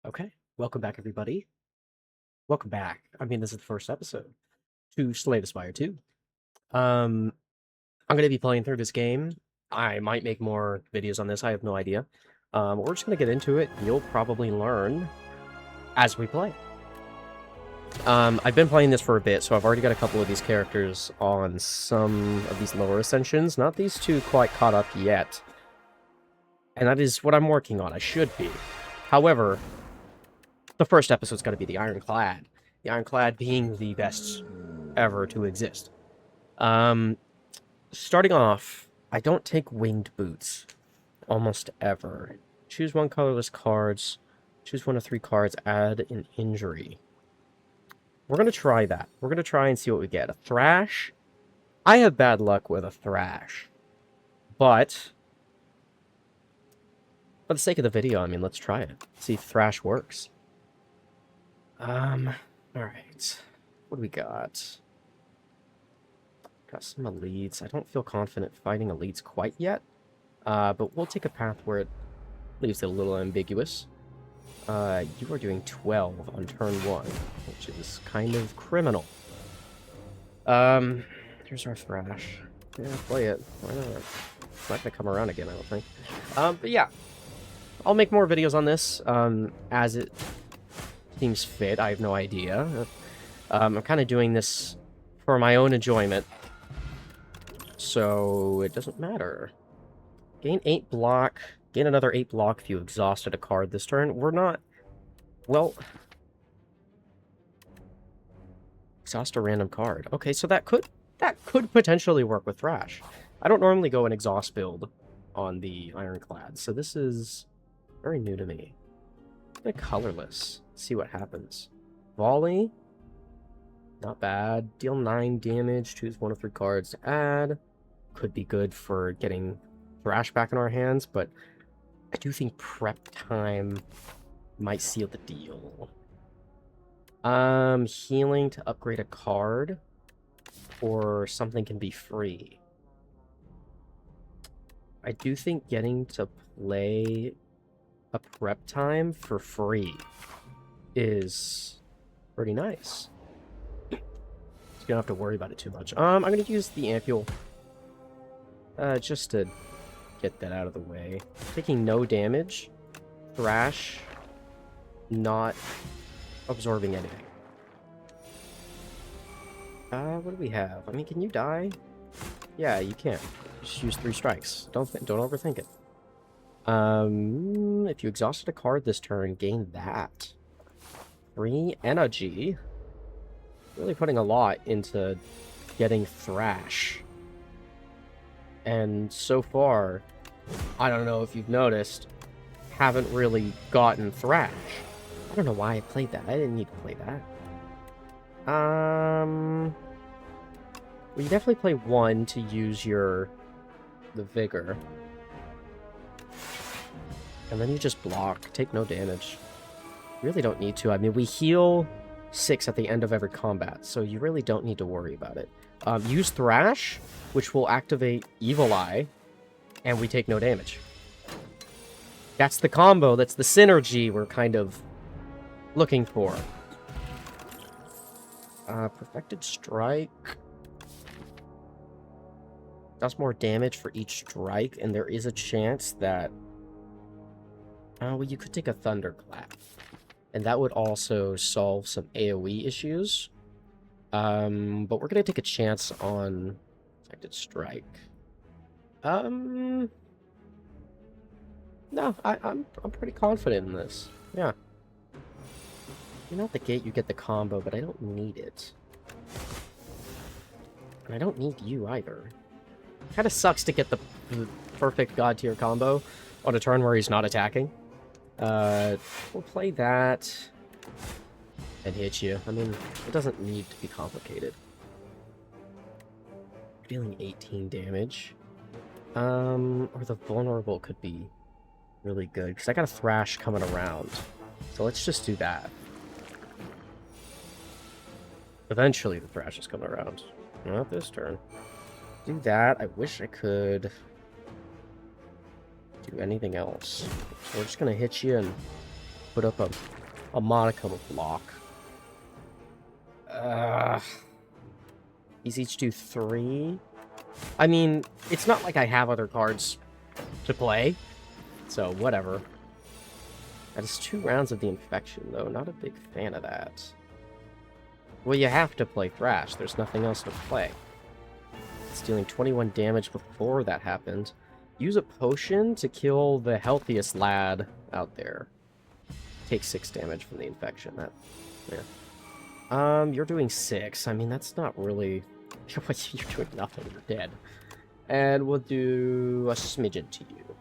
Okay, welcome back, everybody. Welcome back. I mean, this is the first episode to Slay the Spire 2. Um, I'm going to be playing through this game. I might make more videos on this. I have no idea. We're just going to get into it. You'll probably learn as we play. I've been playing this for a bit, so I've already got a couple of these characters on some of these lower ascensions. Not these two quite caught up yet. And that is what I'm working on. I should be. However, the first episode's got to be the Ironclad. The Ironclad being the best ever to exist. Starting off, I don't take winged boots almost ever. Choose one colorless cards. Choose one of 3 cards. Add an injury. We're going to try that. We're going to try and see what we get. A Thrash. I have bad luck with a Thrash. But for the sake of the video, I mean, let's try it. See if Thrash works. Alright. What do we got? Got some elites. I don't feel confident fighting elites quite yet. But we'll take a path where it leaves it a little ambiguous. You are doing 12 on turn 1, which is kind of criminal. Here's our Thrash. Yeah, play it. Why not? It's not gonna come around again, I don't think. But yeah. I'll make more videos on this, as it seems fit. I have no idea. I'm kind of doing this for my own enjoyment, so it doesn't matter. Gain 8 block. Gain another 8 block if you exhausted a card this turn. We're not... Well... Exhaust a random card. Okay, so that could potentially work with Thrash. I don't normally go an exhaust build on the Ironclad, so this is very new to me. They're colorless. See what happens. Volley. Not bad. Deal 9 damage. Choose one of 3 cards to add. Could be good for getting Thrash back in our hands, but I do think prep time might seal the deal. Healing to upgrade a card, or something can be free. I do think getting to play a prep time for free is pretty nice. So you don't have to worry about it too much. I'm gonna use the Ampule just to get that out of the way. Taking no damage. Thrash not absorbing anything. What do we have? I mean, can you die? Yeah, you can. Just use 3 strikes. Don't overthink it. If you exhausted a card this turn, gain that. 3 energy. Really putting a lot into getting Thrash. And so far, I don't know if you've noticed, haven't really gotten Thrash. I don't know why I played that. I didn't need to play that. Well, you definitely play 1 to use the Vigor. And then you just block. Take no damage. Really don't need to. I mean, we heal 6 at the end of every combat, so you really don't need to worry about it. Use Thrash, which will activate Evil Eye, and we take no damage. That's the combo. That's the synergy we're kind of looking for. Perfected Strike does more damage for each strike, and there is a chance that... well, you could take a Thunderclap, and that would also solve some AoE issues. But we're gonna take a chance on Perfected Strike. No, I'm pretty confident in this. Yeah. You know, at the gate you get the combo, but I don't need it. And I don't need you either. Kind of sucks to get the perfect god tier combo on a turn where he's not attacking. We'll play that and hit you. I mean, it doesn't need to be complicated. Dealing 18 damage. Or the vulnerable could be really good, because I got a Thrash coming around. So let's just do that. Eventually the Thrash is coming around. Not this turn. Do that. I wish I could do anything else. So we're just gonna hit you and put up a modicum of block. These each do 3. I mean, it's not like I have other cards to play, so whatever. That is 2 rounds of the infection, though. Not a big fan of that. Well, you have to play Thrash. There's nothing else to play. It's dealing 21 damage before that happened. Use a potion to kill the healthiest lad out there. Take 6 damage from the infection. Yeah. You're doing 6. I mean, that's not really... You're doing nothing. You're dead. And we'll do a smidgen to you.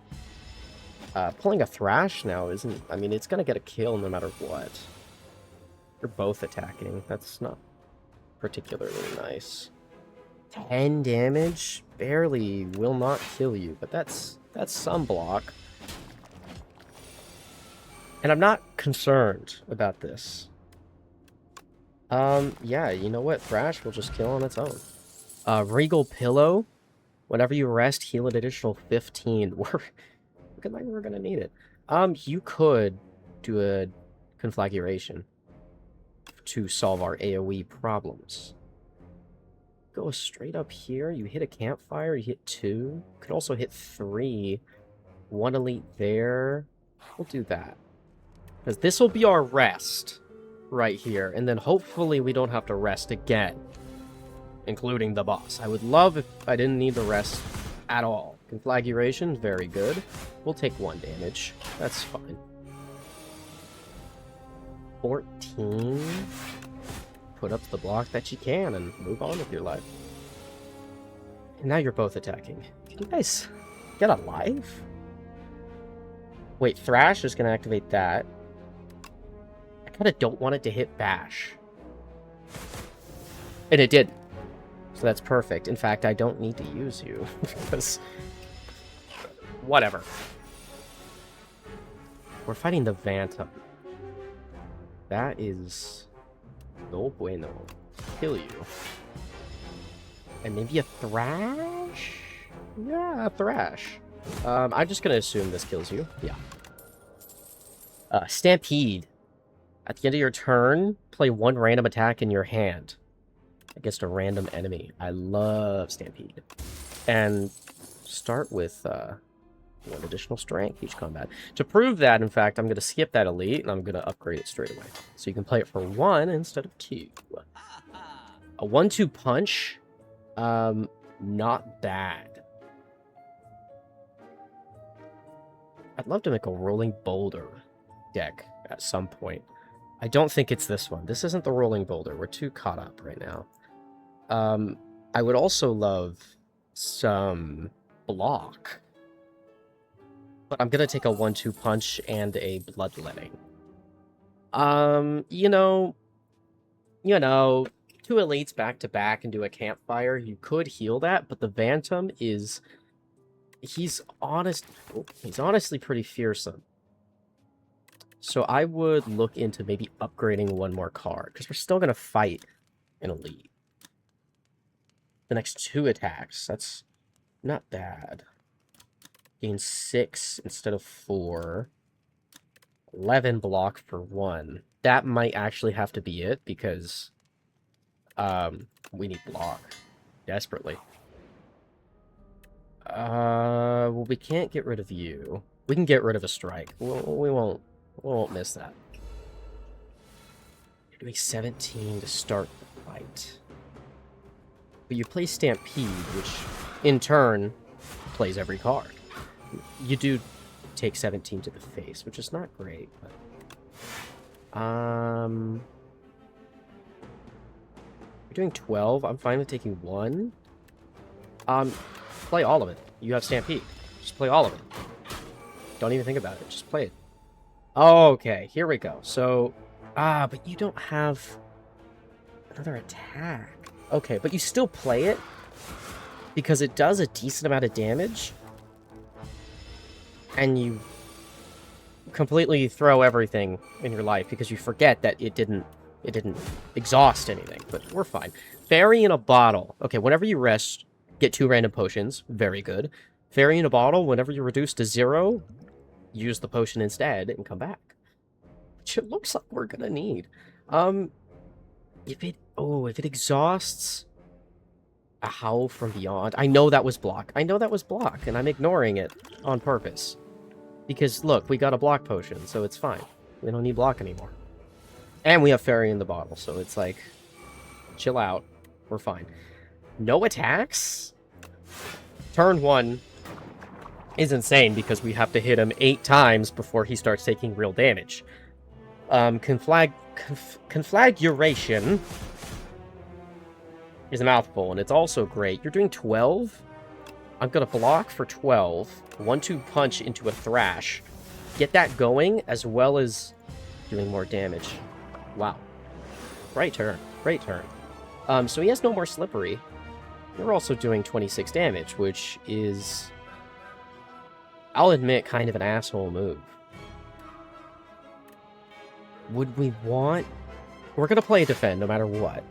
Pulling a Thrash now isn't... I mean, it's gonna get a kill no matter what. You're both attacking. That's not particularly nice. 10 damage? Barely will not kill you, but that's some block. And I'm not concerned about this. Yeah, you know what? Thrash will just kill on its own. Regal Pillow. Whenever you rest, heal an additional 15. Looking like we're gonna need it. You could do a conflagration to solve our AoE problems. Go straight up here. You hit a campfire. You hit 2. Could also hit 3. 1 elite there. We'll do that. Because this will be our rest right here. And then hopefully we don't have to rest again. Including the boss. I would love if I didn't need to rest at all. Conflagration, very good. We'll take 1 damage. That's fine. 14. Put up the block that you can and move on with your life. And now you're both attacking. Can you guys get alive? Wait, Thrash is going to activate that. I kind of don't want it to hit Bash. And it did. So that's perfect. In fact, I don't need to use you. Because... whatever. We're fighting the Vanta. That is... no bueno. Kill you. And maybe a Thrash? Yeah, a Thrash. I'm just gonna assume this kills you. Yeah. Stampede. At the end of your turn, play 1 random attack in your hand against a random enemy. I love Stampede. And start with 1 additional strength each combat. To prove that, in fact, I'm going to skip that elite, and I'm going to upgrade it straight away. So you can play it for 1 instead of 2. A 1-2 punch, not bad. I'd love to make a rolling boulder deck at some point. I don't think it's this one. This isn't the rolling boulder. We're too caught up right now. I would also love some block. But I'm gonna take a 1-2 punch and a bloodletting. You know, 2 elites back to back and do a campfire. You could heal that, but the Phantom is... he's honestly pretty fearsome. So I would look into maybe upgrading 1 more card, because we're still gonna fight an elite. The next 2 attacks, that's not bad. Gain 6 instead of 4. 11 block for 1. That might actually have to be it, because we need block desperately. Well, we can't get rid of you. We can get rid of a strike. We won't miss that. You're doing 17 to start the fight. But you play Stampede, which in turn plays every card. You do take 17 to the face, which is not great, but... you're doing 12. I'm fine with taking 1. Play all of it. You have Stampede. Just play all of it. Don't even think about it. Just play it. Okay, here we go. So, but you don't have another attack. Okay, but you still play it because it does a decent amount of damage. And you completely throw everything in your life because you forget that it didn't exhaust anything, but we're fine. Fairy in a bottle. Okay, whenever you rest, get 2 random potions. Very good. Fairy in a bottle, whenever you're reduced to 0, use the potion instead and come back. which it looks like we're gonna need. If it exhausts a Howl from Beyond, I know that was block. I know that was block, and I'm ignoring it on purpose. Because, look, we got a block potion, so it's fine. We don't need block anymore. And we have Fairy in the bottle, so it's like, chill out. We're fine. No attacks? Turn 1 is insane because we have to hit him 8 times before he starts taking real damage. Conflagration is a mouthful, and it's also great. You're doing 12? I'm gonna block for 12. 1-2 punch into a Thrash. Get that going, as well as doing more damage. Wow. Great turn. Great turn. So he has no more Slippery. You're also doing 26 damage, which is, I'll admit, kind of an asshole move. Would we want... We're gonna play defend no matter what.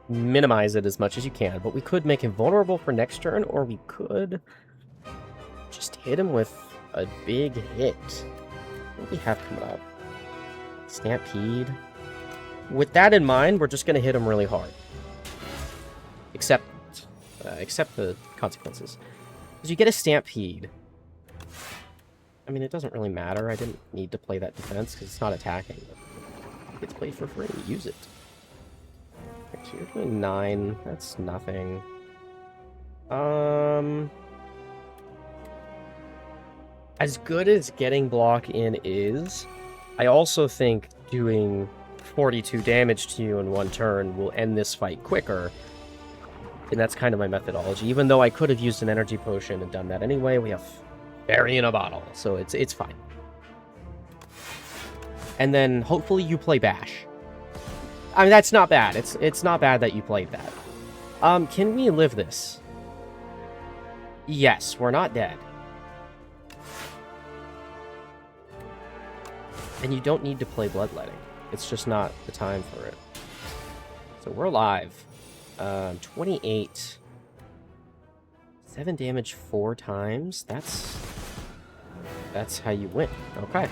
Minimize it as much as you can, but we could make him vulnerable for next turn, or we could just hit him with a big hit. What do we have coming up? Stampede. With that in mind, we're just going to hit him really hard. Accept the consequences. Because you get a Stampede. I mean, it doesn't really matter. I didn't need to play that defense because it's not attacking. It's played for free. Use it. Okay, so you're doing 9. That's nothing. As good as getting block in is, I also think doing 42 damage to you in 1 turn will end this fight quicker. And that's kind of my methodology. Even though I could have used an energy potion and done that anyway, we have Fairy in a bottle, so it's fine. And then hopefully you play Bash. I mean, that's not bad. It's not bad that you played that. Can we live this? Yes, we're not dead. And you don't need to play Bloodletting. It's just not the time for it. So we're alive. 28. 7 damage 4 times. That's how you win. Okay.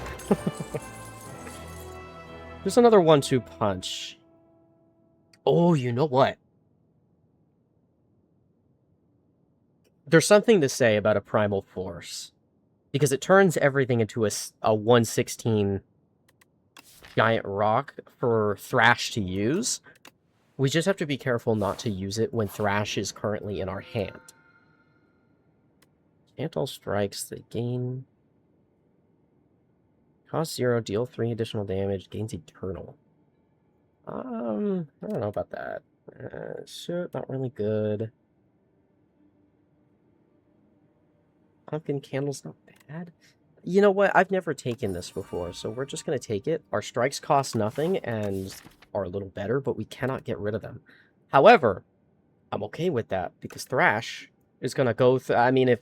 There's another 1-2 punch. Oh, you know what? There's something to say about a Primal Force. Because it turns everything into a 1/16 giant rock for Thrash to use. We just have to be careful not to use it when Thrash is currently in our hand. Can't all strikes that gain... Cost 0, deal 3 additional damage, gains eternal. I don't know about that. Shit, not really good. Pumpkin Candle's not bad. You know what? I've never taken this before, so we're just going to take it. Our strikes cost nothing and are a little better, but we cannot get rid of them. However, I'm okay with that, because Thrash is going to go... I mean, if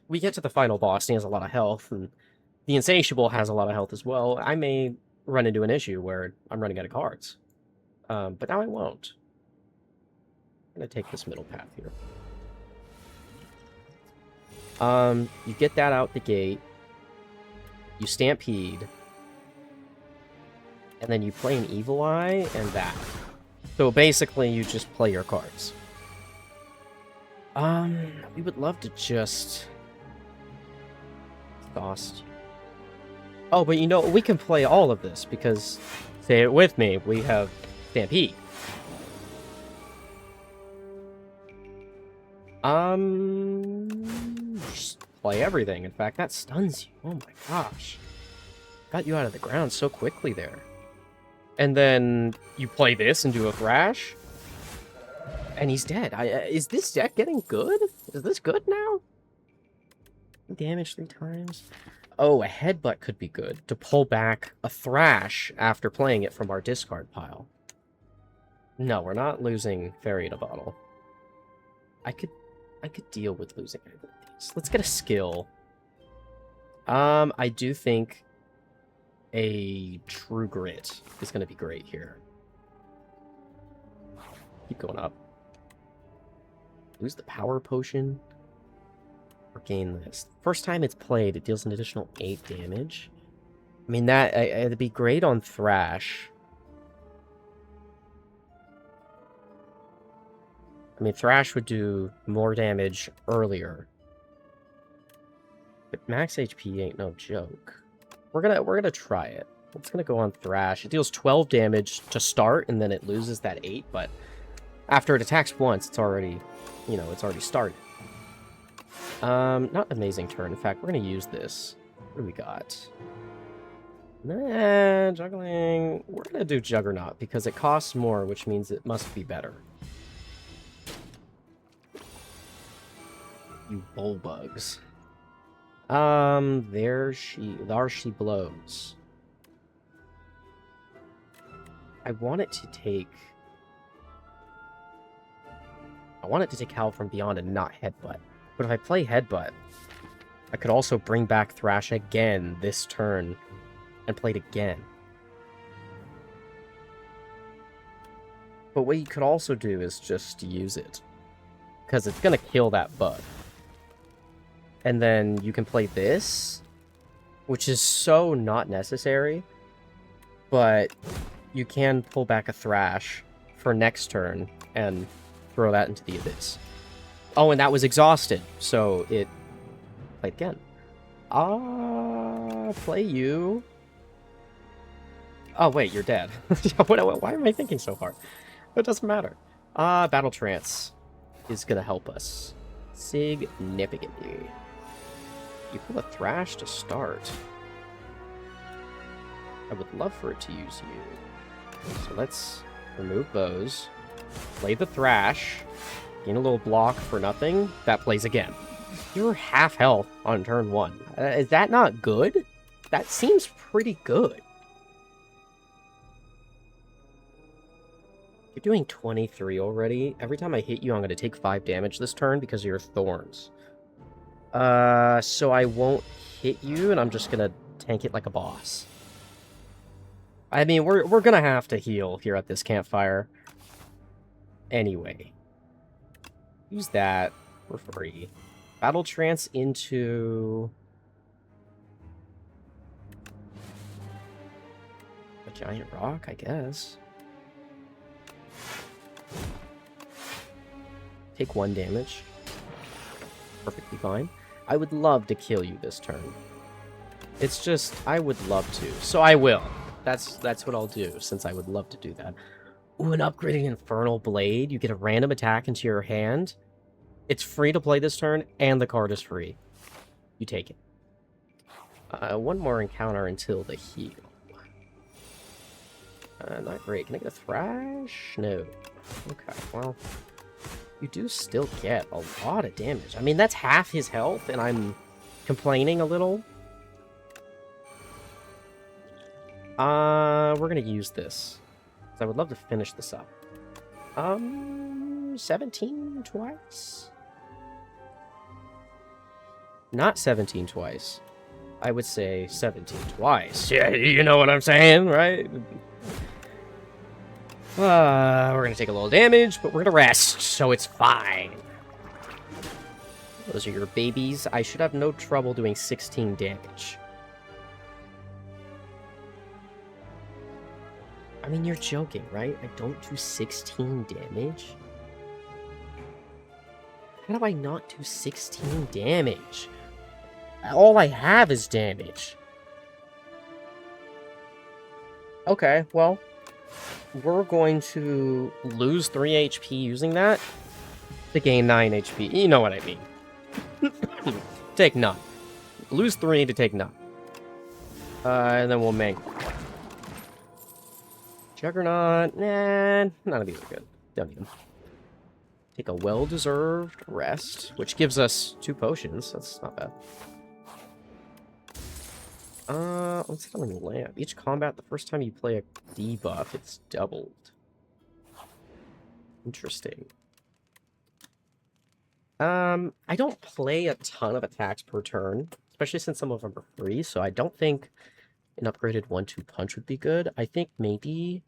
we get to the final boss and he has a lot of health, and the Insatiable has a lot of health as well, I may run into an issue where I'm running out of cards. But now I won't. I'm going to take this middle path here. You get that out the gate. You Stampede. And then you play an Evil Eye and that. So basically you just play your cards. We would love to just... exhaust. Oh, but you know, we can play all of this because, say it with me, we have Stampede. Just play everything. In fact, that stuns you. Oh my gosh. Got you out of the ground so quickly there. And then you play this and do a Thrash. And he's dead. Is this deck getting good? Is this good now? Damage 3 times. Oh, a Headbutt could be good to pull back a Thrash after playing it from our discard pile. No, we're not losing Fairy in a Bottle. I could deal with losing either of these. Let's get a skill. I do think a True Grit is going to be great here. Keep going up. Lose the Power Potion. Or gain this. First time it's played, it deals an additional 8 damage. I mean, that it'd be great on Thrash. I mean, Thrash would do more damage earlier. But max HP ain't no joke. We're gonna try it. It's gonna go on Thrash. It deals 12 damage to start, and then it loses that 8, but after it attacks once, it's already, you know, it's already started. Not amazing turn. In fact, we're gonna use this. What do we got? Nah, juggling. We're gonna do Juggernaut because it costs more, which means it must be better. You bullbugs. There she blows. I want it to take Howl from Beyond and not Headbutt. But if I play Headbutt, I could also bring back Thrash again this turn and play it again. But what you could also do is just use it, because it's gonna kill that bug. And then you can play this, which is so not necessary, but you can pull back a Thrash for next turn and throw that into the Abyss. Oh, and that was exhausted, so it played again. Play you. Oh, wait, you're dead. Why am I thinking so hard? It doesn't matter. Battle Trance is gonna help us significantly. You pull a Thrash to start. I would love for it to use you. So let's remove those. Play the Thrash. Gain a little block for nothing. That plays again. You're half health on turn 1. Is that not good? That seems pretty good. You're doing 23 already. Every time I hit you, I'm going to take 5 damage this turn because of your Thorns. So I won't hit you, and I'm just gonna tank it like a boss. I mean, we're gonna have to heal here at this campfire. Anyway. Use that for free. Battle Trance into a giant rock, I guess. Take 1 damage. Perfectly fine. I would love to kill you this turn. It's just, I would love to. So I will. That's what I'll do, since I would love to do that. Ooh, an upgraded Infernal Blade. You get a random attack into your hand. It's free to play this turn, and the card is free. You take it. One more encounter until the heal. Not great. Can I get a Thrash? No. Okay, well... You do still get a lot of damage. I mean, that's half his health, and I'm complaining a little. We're gonna use this. I would love to finish this up. 17 twice? Not 17 twice. I would say 17 twice. Yeah, you know what I'm saying, right? We're gonna take a little damage, but we're gonna rest, so it's fine. Those are your babies. I should have no trouble doing 16 damage. I mean, you're joking, right? I don't do 16 damage? How do I not do 16 damage? All I have is damage. Okay, well... We're going to lose 3 HP using that to gain 9 HP. You know what I mean. Take none. Lose 3 to take none. And then we'll mangle. Juggernaut. Nah, none of these are good. Don't need them. Take a well-deserved rest, which gives us 2 potions. That's not bad. Let's hit on the lamp. Each combat, the first time you play a debuff, it's doubled. Interesting. I don't play a ton of attacks per turn, especially since some of them are free, so I don't think an upgraded 1-2 punch would be good. I think maybe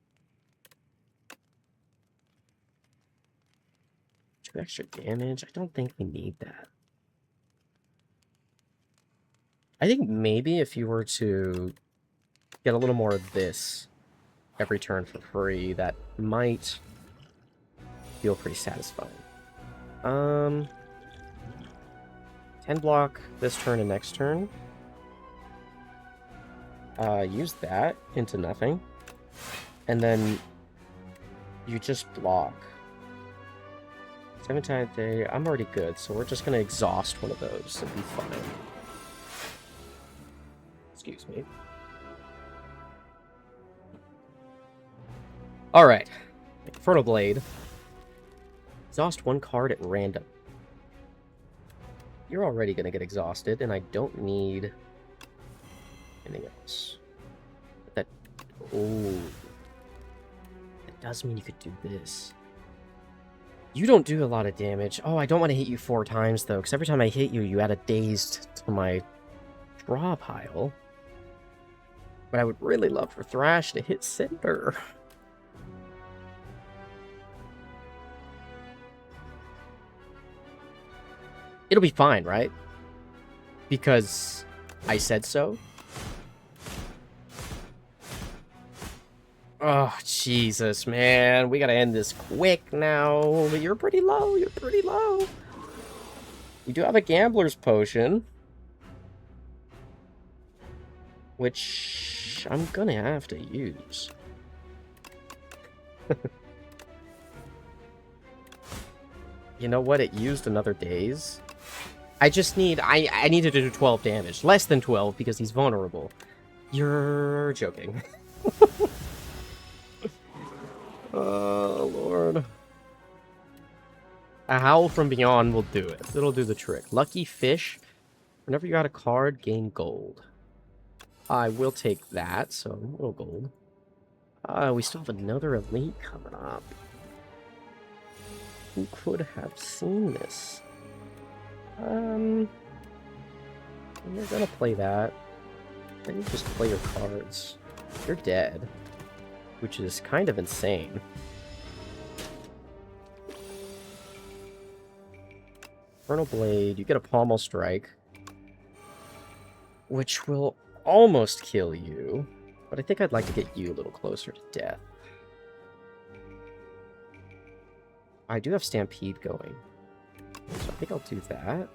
2 extra damage. I don't think we need that. I think maybe if you were to get a little more of this every turn for free, that might feel pretty satisfying. 10 block this turn and next turn. Use that into nothing. And then you just block. 7 times a day. I'm already good, so we're just going to exhaust one of those and be fine. Excuse me. Alright. Infernal Blade. Exhaust one card at random. You're already going to get exhausted, and I don't need anything else. That... Oh. That does mean you could do this. You don't do a lot of damage. Oh, I don't want to hit you 4 times, though, because every time I hit you, you add a dazed to my draw pile. But I would really love for Thrash to hit Cinder. It'll be fine, right? Because I said so. Oh, Jesus, man. We gotta end this quick now. But you're pretty low. You're pretty low. You do have a Gambler's Potion. Which I'm gonna have to use. You know what? It used another daze. I just need... I needed to do 12 damage. Less than 12 because he's vulnerable. You're joking. Oh, Lord. A Howl from Beyond will do it. It'll do the trick. Lucky Fish. Whenever you add a card, gain gold. I will take that, so a little gold. We still have another elite coming up. Who could have seen this? You're gonna play that. Then you just play your cards. You're dead. Which is kind of insane. Infernal Blade, you get a Pommel Strike. Which will almost kill you. But I think I'd like to get you a little closer to death. I do have Stampede going. So I think I'll do that.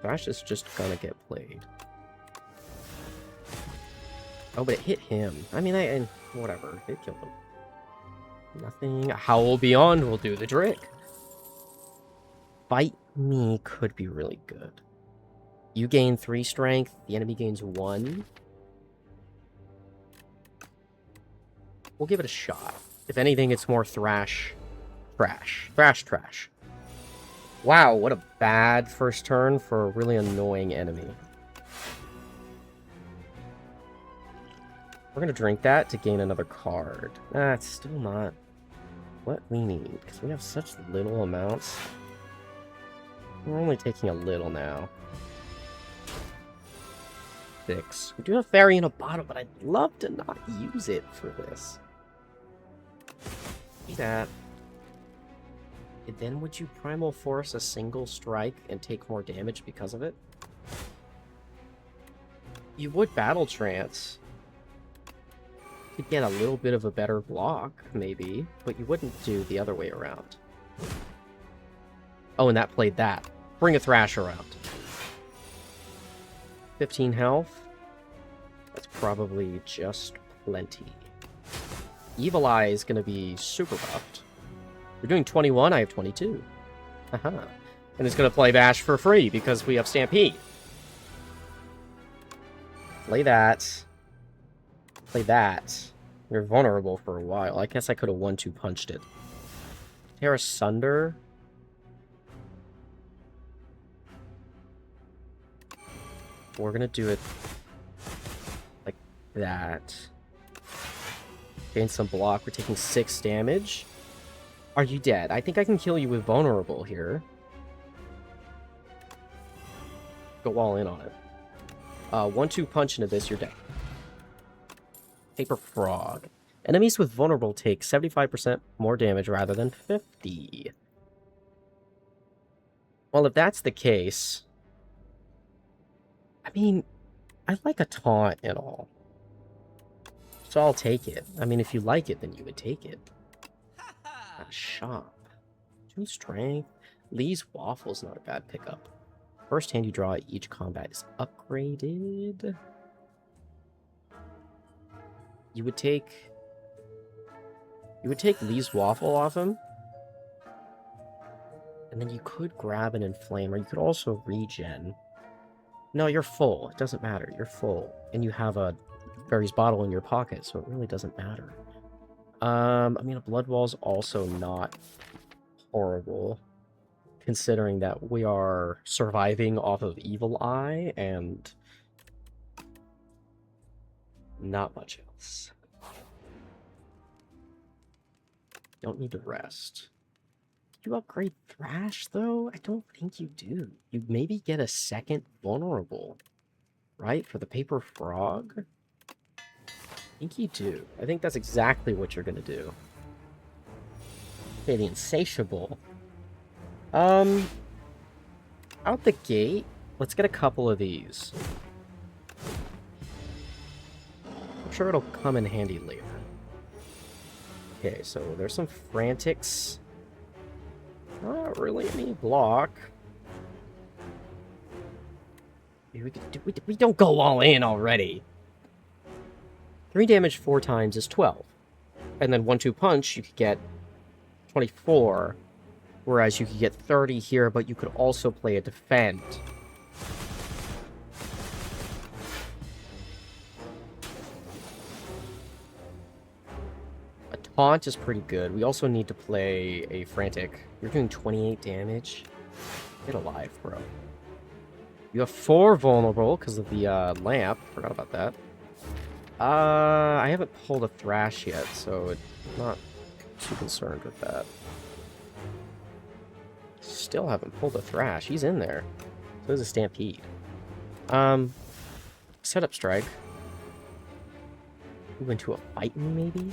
Thrash is just gonna get played. Oh, but it hit him. I mean, whatever. It killed him. Nothing. Howl Beyond will do the trick. Bite Me could be really good. You gain 3 strength. The enemy gains 1. We'll give it a shot. If anything, it's more Thrash. Trash. Wow, what a bad first turn for a really annoying enemy. We're going to drink that to gain another card. That's still not what we need, because we have such little amounts. We're only taking a little now. 6. We do have Fairy in a bottle, but I'd love to not use it for this. See that. And then would you Primal Force a single strike and take more damage because of it? You would Battle Trance to get a little bit of a better block, maybe, but you wouldn't do the other way around. Oh, and that played that. Bring a Thrash around. 15 health. That's probably just plenty. Evil Eye is going to be super buffed. You're doing 21, I have 22. Haha. And it's going to play Bash for free because we have Stampede. Play that. Play that. You're vulnerable for a while. I guess I could have 1-2 punched it. Tear Asunder. We're going to do it like that. Gain some block. We're taking 6 damage. Are you dead? I think I can kill you with vulnerable here. Go all in on it. 1-2 punch into this, you're dead. Paper Frog. Enemies with vulnerable take 75% more damage rather than 50. Well, if that's the case... I mean, I like a taunt and all. So I'll take it. I mean, if you like it, then you would take it. A shop. 2 strength. Lee's Waffle's not a bad pickup. First hand you draw each combat is upgraded. You would take Lee's Waffle off him. And then you could grab an Inflame, or you could also regen. No, you're full. It doesn't matter. You're full. And you have a Fairy's Bottle in your pocket, so it really doesn't matter. I mean, a Blood Wall's also not horrible, considering that we are surviving off of Evil Eye and not much else. Don't need to rest. Do you upgrade Thrash, though? I don't think you do. You maybe get a second vulnerable, right? For the Paper Frog? I think you do. I think that's exactly what you're going to do. Okay, the Insatiable. Out the gate, let's get a couple of these. I'm sure it'll come in handy later. Okay, so there's some Frantics. Not really any block. We don't go all in already. 3 damage 4 times is 12. And then 1-2 punch, you could get 24. Whereas you could get 30 here, but you could also play a defend. A taunt is pretty good. We also need to play a frantic. You're doing 28 damage. Get alive, bro. You have 4 vulnerable because of the lamp. Forgot about that. I haven't pulled a Thrash yet, so I'm not too concerned with that. Still haven't pulled a Thrash. He's in there. So is a Stampede. Setup Strike. Move into a Fighting, maybe?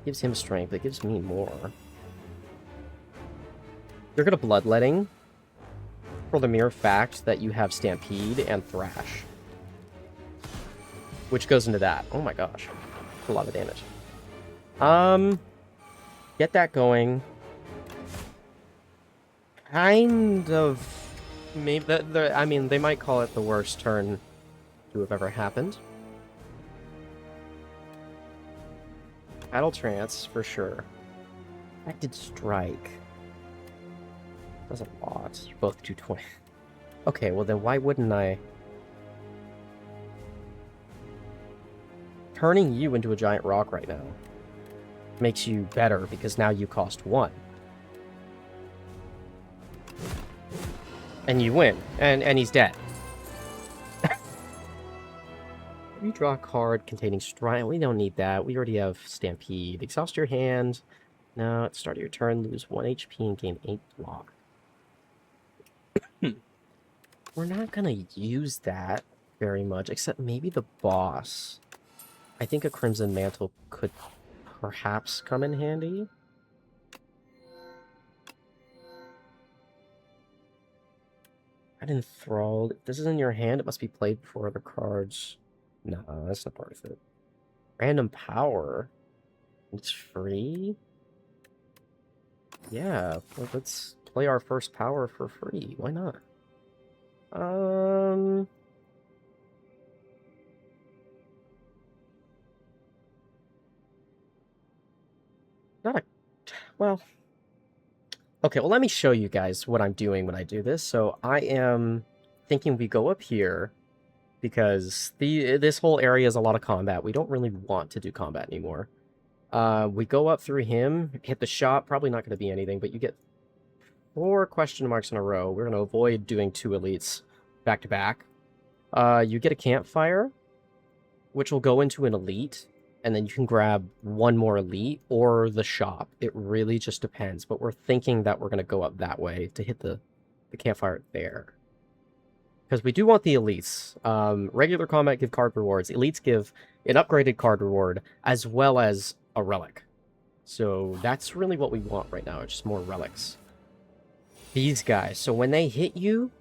Gives him strength. It gives me more. You're gonna Bloodletting for the mere fact that you have Stampede and Thrash. Which goes into that. Oh my gosh. A lot of damage. Get that going. Kind of... Maybe I mean, they might call it the worst turn to have ever happened. Battle Trance, for sure. Acted Strike. That's a lot. You're both 220. Okay, well then why wouldn't I... Turning you into a giant rock right now makes you better because now you cost 1. And you win. And he's dead. You draw a card containing Strike. We don't need that. We already have Stampede. Exhaust your hand. Now, at the start of your turn, lose 1 HP and gain 8 block. We're not gonna use that very much, except maybe the boss. I think a Crimson Mantle could perhaps come in handy. Not enthralled. If this is in your hand, it must be played before other cards. No, that's not part of it. Random Power. It's free? Yeah, well, let's play our first power for free. Why not? Not a... Well... Okay, well, let me show you guys what I'm doing when I do this. So I am thinking we go up here because this whole area is a lot of combat. We don't really want to do combat anymore. We go up through him, hit the shop. Probably not going to be anything, but you get 4 question marks in a row. We're going to avoid doing 2 elites back to back. You get a campfire, which will go into an elite. And then you can grab 1 more elite or the shop. It really just depends. But we're thinking that we're going to go up that way to hit the campfire there. Because we do want the elites. Regular combat give card rewards. Elites give an upgraded card reward as well as a relic. So that's really what we want right now. It's just more relics. These guys. So when they hit you,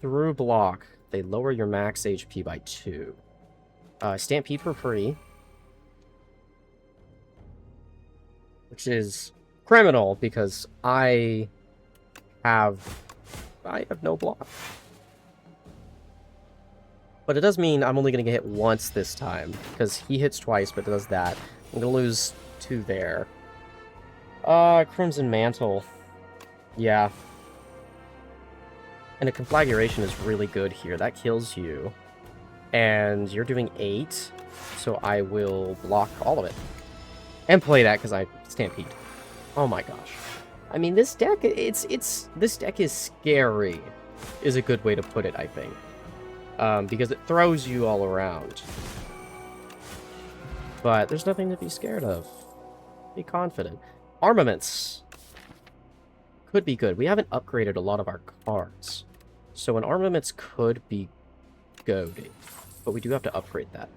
through block, they lower your max HP by 2. Stampede for free. Which is criminal, because I have no block. But it does mean I'm only going to get hit once this time, because he hits twice, but does that. I'm going to lose 2 there. Crimson Mantle. Yeah. And a Conflagration is really good here. That kills you. And you're doing 8, so I will block all of it. And play that, because I Stampede. Oh my gosh. I mean, this deck, this deck is scary, is a good way to put it, I think. Because it throws you all around. But there's nothing to be scared of. Be confident. Armaments could be good. We haven't upgraded a lot of our cards. So an armaments could be good. But we do have to upgrade that.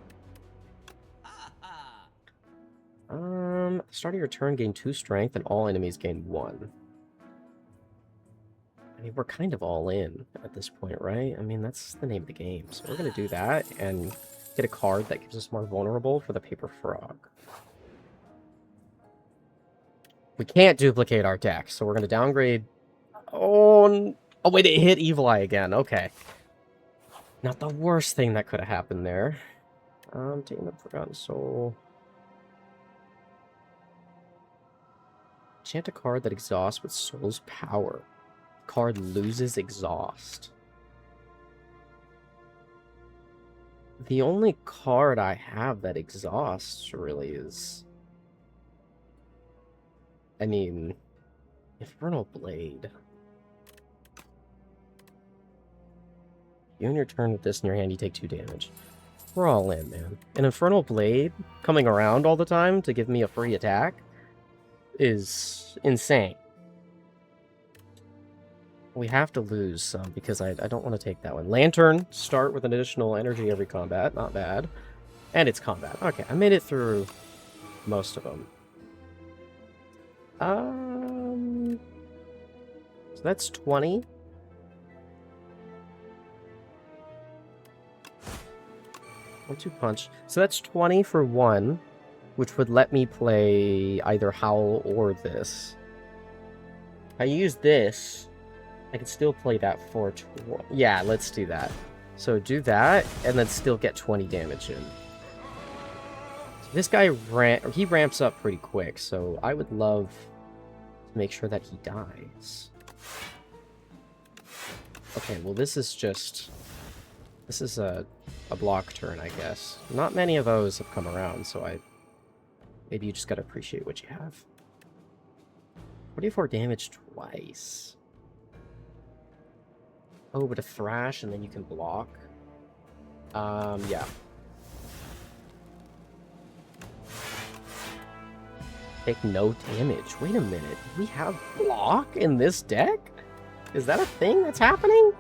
Start of your turn, gain 2 strength, and all enemies gain 1. I mean, we're kind of all in at this point, right? I mean, that's the name of the game. So we're going to do that and get a card that gives us more vulnerable for the Paper Frog. We can't duplicate our deck, so we're going to downgrade... Oh, wait, it hit Evil Eye again. Okay. Not the worst thing that could have happened there. Taking the Forgotten Soul... Enchant a card that exhausts with Soul's power. Card loses exhaust. The only card I have that exhausts really is... I mean... Infernal Blade. You and your turn with this in your hand, you take 2 damage. We're all in, man. An Infernal Blade coming around all the time to give me a free attack is insane. We have to lose some, because I don't want to take that one. Lantern, start with an additional energy every combat. Not bad. And it's combat. Okay, I made it through most of them. So that's 20. One-two punch. So that's 20 for 1. Which would let me play either Howl or this. If I use this, I can still play that for... Yeah, let's do that. So do that, and then still get 20 damage in. So this guy, he ramps up pretty quick, so I would love to make sure that he dies. Okay, well this is just... This is a block turn, I guess. Not many of those have come around, so maybe you just gotta appreciate what you have. 44 damage twice. Oh, but a thrash and then you can block. Yeah. Take no damage. Wait a minute. We have block in this deck? Is that a thing that's happening?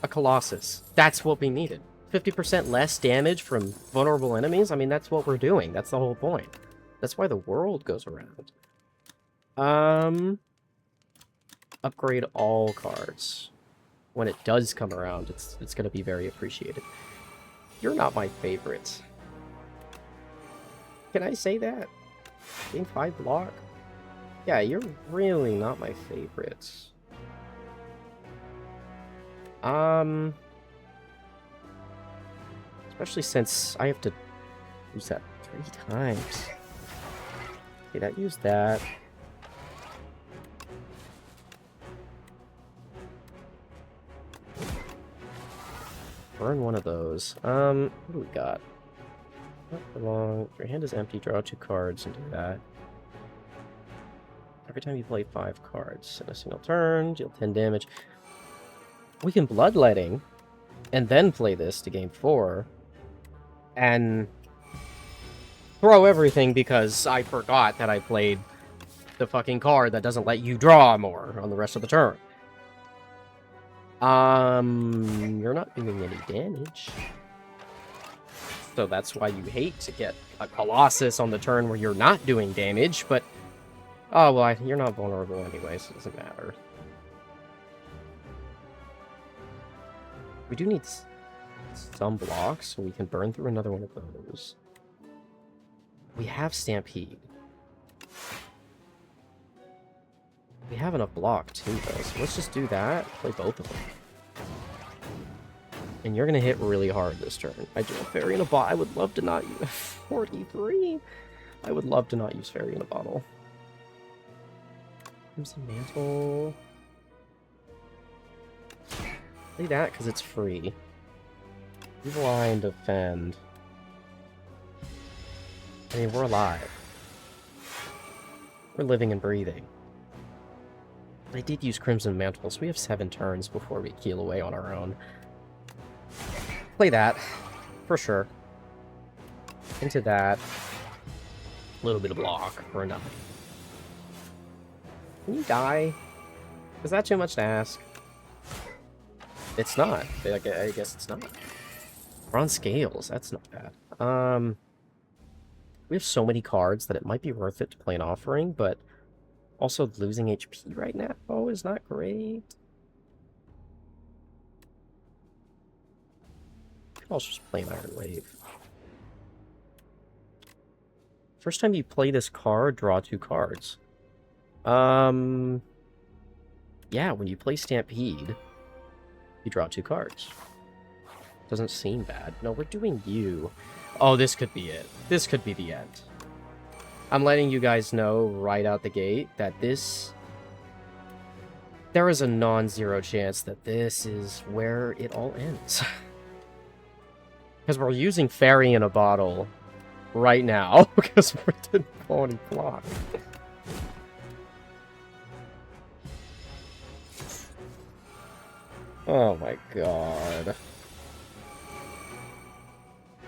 A Colossus. That's what we needed. 50% less damage from vulnerable enemies? I mean, that's what we're doing. That's the whole point. That's why the world goes around. Upgrade all cards. When it does come around, it's going to be very appreciated. You're not my favorite. Can I say that? Gain 5 block? Yeah, you're really not my favorite. Especially since I have to use that 3 times. Okay, that used that. Burn one of those. What do we got? Not for long. Your hand is empty, draw 2 cards and do that. Every time you play 5 cards in a single turn, deal 10 damage. We can Bloodletting and then play this to game 4 and throw everything because I forgot that I played the fucking card that doesn't let you draw more on the rest of the turn. You're not doing any damage. So that's why you hate to get a Colossus on the turn where you're not doing damage, but Oh, well, you're not vulnerable anyway, so it doesn't matter. We do need some blocks, so we can burn through another one of those. We have Stampede. We have enough block, too, though, so let's just do that. Play both of them. And you're gonna hit really hard this turn. I do a Fairy in a Bottle. I would love to not use 43. I would love to not use Fairy in a Bottle. Crimson Mantle. Play that because it's free. Evil Eye and Defend. I mean, we're alive. We're living and breathing. I did use Crimson Mantle, so we have 7 turns before we keel away on our own. Play that, for sure. Into that. A little bit of block for enough. Can you die? Is that too much to ask? It's not. I guess it's not. We're on scales. That's not bad. We have so many cards that it might be worth it to play an offering, but also losing HP right now is not great. I'll just play an Iron Wave. First time you play this card, draw 2 cards. Yeah, when you play Stampede, you draw 2 cards. Doesn't seem bad. No, we're doing you. Oh, this could be it. This could be the end. I'm letting you guys know right out the gate that this... There is a non-zero chance that this is where it all ends. Because we're using Fairy in a Bottle right now, because we didn't pull any block. Oh my god.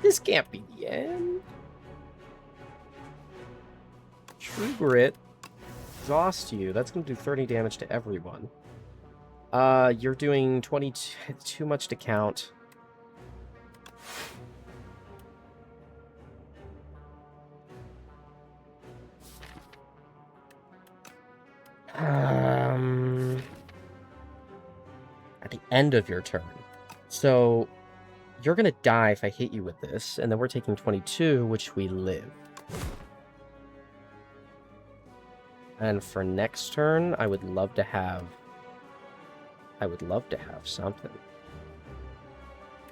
This can't be the end. True Grit. Exhaust you. That's going to do 30 damage to everyone. You're doing 22... Too much to count. At the end of your turn. So, you're gonna die if I hit you with this, and then we're taking 22, which we live. And for next turn, I would love to have something.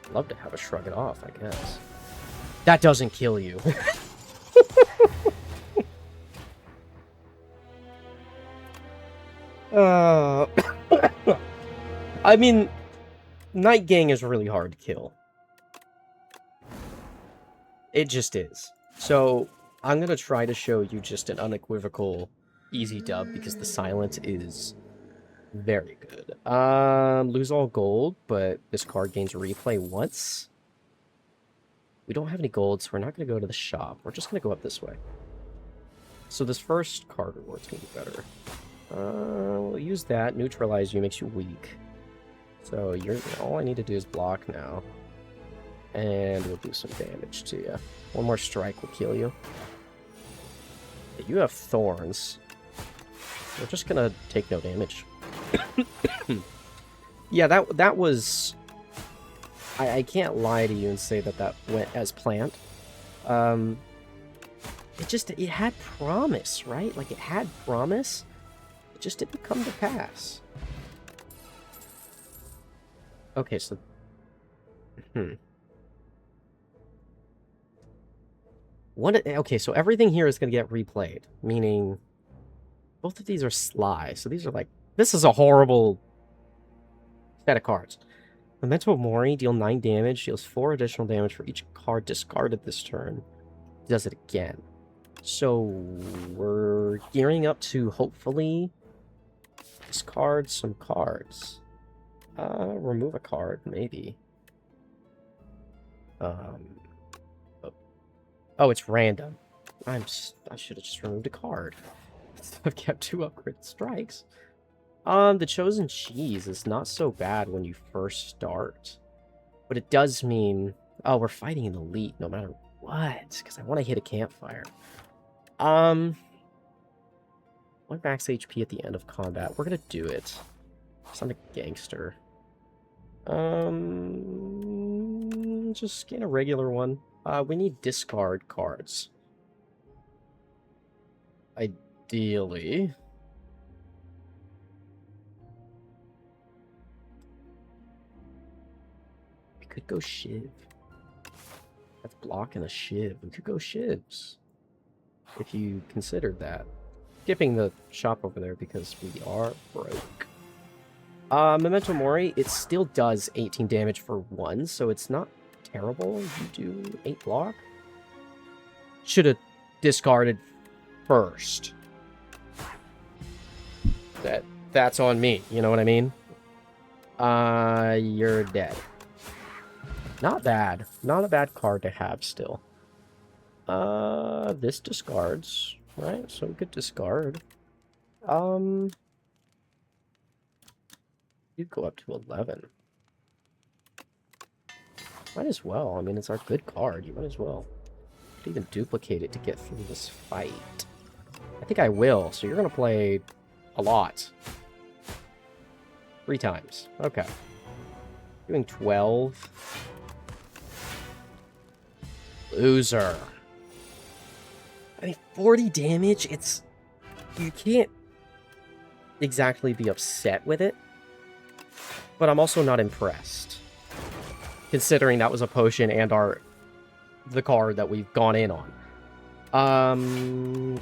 I'd love to have a Shrug It Off, I guess. That doesn't kill you. I mean, Night Gang is really hard to kill. It just is. So, I'm gonna try to show you just an unequivocal easy dub, because the silence is very good. Lose all gold, but this card gains replay once. We don't have any gold, so we're not gonna go to the shop. We're just gonna go up this way. So this first card reward's gonna be better. We'll use that. Neutralize you, makes you weak. So all I need to do is block now. And we'll do some damage to you. One more strike will kill you. You have thorns. We're just gonna take no damage. Yeah, that was... I can't lie to you and say that went as planned. It had promise, right? Like, it had promise. It just didn't come to pass. Okay, so... Okay, so everything here is going to get replayed, meaning both of these are Sly, so these are like... This is a horrible set of cards. Memento Mori, deal 9 damage, deals 4 additional damage for each card discarded this turn. Does it again. So, we're gearing up to, hopefully, discard some cards. Remove a card, maybe. Oh, it's random. I should have just removed a card. I've kept 2 upgraded strikes. The Chosen Cheese is not so bad when you first start. But it does mean... Oh, we're fighting an elite no matter what. Because I want to hit a campfire. 1 max HP at the end of combat. We're gonna do it. I'm a gangster. Just get a regular one. We need discard cards. Ideally. We could go Shiv. That's blocking a Shiv. We could go Shivs. If you considered that. Skipping the shop over there because we are broke. Memento Mori, it still does 18 damage for 1, so it's not terrible. You do 8 block. Should have discarded first. That's on me, you know what I mean? You're dead. Not bad. Not a bad card to have still. This discards, right? So we could discard. You'd go up to 11. Might as well. I mean, it's our good card. You might as well. Could even duplicate it to get through this fight. I think I will. So you're going to play a lot. 3 times. Okay. Doing 12. Loser. I mean, 40 damage, it's... You can't exactly be upset with it. But I'm also not impressed. Considering that was a potion and the card that we've gone in on.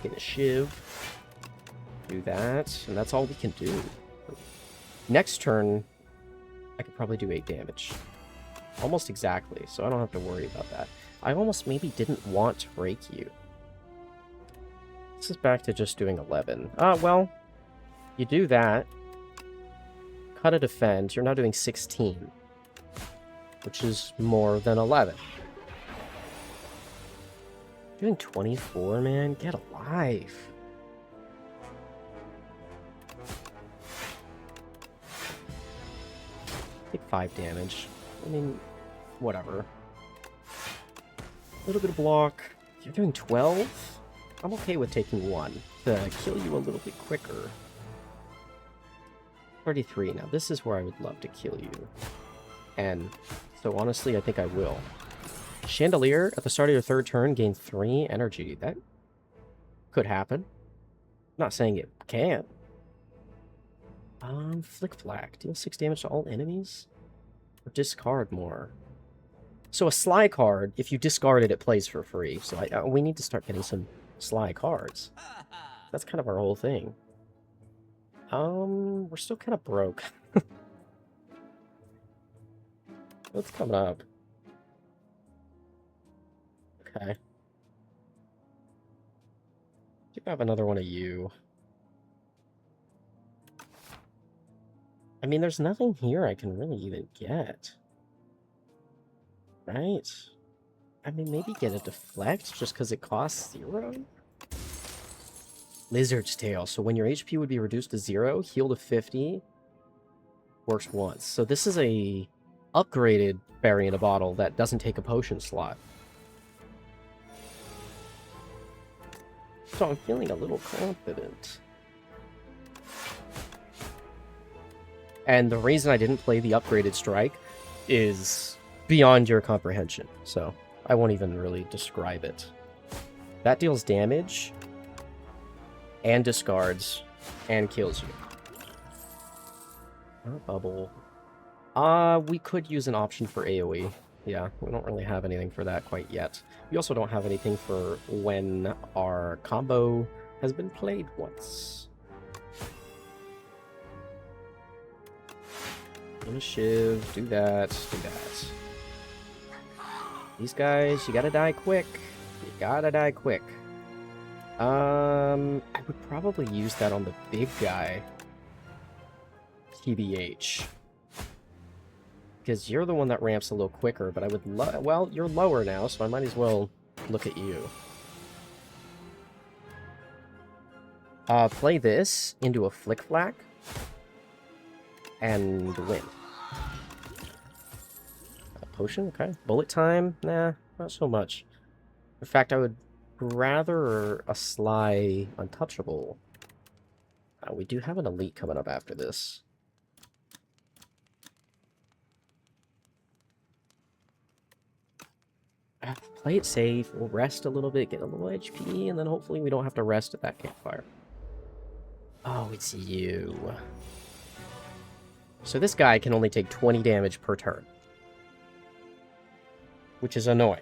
Get a Shiv. Do that. And that's all we can do. Next turn, I could probably do 8 damage. Almost exactly, so I don't have to worry about that. I almost maybe didn't want to break you. This is back to just doing 11. Well, you do that. Cut a defend. You're now doing 16. Which is more than 11. Doing 24, man? Get alive. Take 5 damage. I mean, whatever. A little bit of block. You're doing 12? I'm okay with taking 1 to kill you a little bit quicker. 33. Now, this is where I would love to kill you. And so, honestly, I think I will. Chandelier, at the start of your 3rd turn, gain 3 energy. That could happen. I'm not saying it can't. Flick Flack. Deal 6 damage to all enemies? Or discard more? So a Sly card, if you discard it, it plays for free. So we need to start getting some Sly cards. That's kind of our whole thing. We're still kind of broke. What's coming up? Okay. Do have another one of you. I mean, there's nothing here I can really even get. Right? I mean, maybe get a deflect just because it costs 0? Lizard's Tail. So when your HP would be reduced to 0, heal to 50. Works once. So this is a upgraded berry in a bottle that doesn't take a potion slot. So I'm feeling a little confident. And the reason I didn't play the upgraded strike is beyond your comprehension. So I won't even really describe it. That deals damage and discards and kills you. Bubble. We could use an option for AoE. Yeah, we don't really have anything for that quite yet. We also don't have anything for when our combo has been played once. Gonna Shiv, do that, do that. These guys, you gotta die quick. You gotta die quick. I would probably use that on the big guy. TBH. Because you're the one that ramps a little quicker, but I would well, you're lower now, so I might as well look at you. Play this into a Flick Flack and win. A potion, okay. Bullet time? Nah, not so much. In fact, I would rather a Sly Untouchable. We do have an elite coming up after this. Play it safe. We'll rest a little bit, get a little HP, and then hopefully we don't have to rest at that campfire. Oh, it's you. So this guy can only take 20 damage per turn, which is annoying.